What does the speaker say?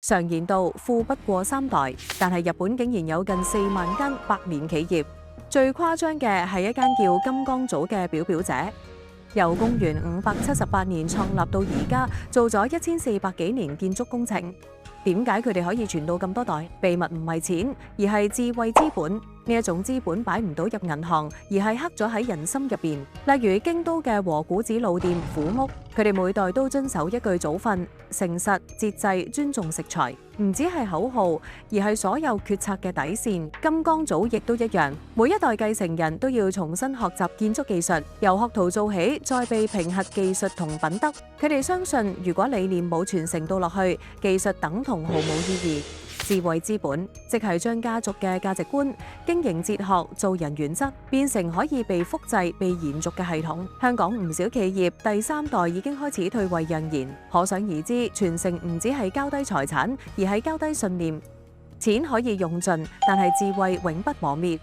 常言道富不過三代，但係日本竟然有近4萬間百年企業。最誇張嘅係一間叫金剛組嘅表表者，由公元578年創立到而家，做咗1400幾年建築工程。點解佢哋可以傳到咁多代？秘密唔係錢，而係智慧資本。呢一種資本擺唔到入銀行，而係刻咗喺人心入邊。例如京都嘅和古寺老店虎屋，佢哋每代都遵守一句祖訓：誠實、節制、尊重食材。唔止係口號，而係所有決策嘅底線。金剛組亦都一樣，每一代繼承人都要重新學習建築技術，由學徒做起，再被評核技術同品德。佢哋相信，如果理念冇傳承到落去，技術等同毫無意義。智慧資本，即係將家族嘅價值觀、經營哲學、做人原則變成可以被複製、被延續嘅系統。香港唔少企業第3代已經開始退位讓賢，可想而知，傳承唔止係交低財產，而係交低信念。錢可以用盡，但係智慧永不磨滅。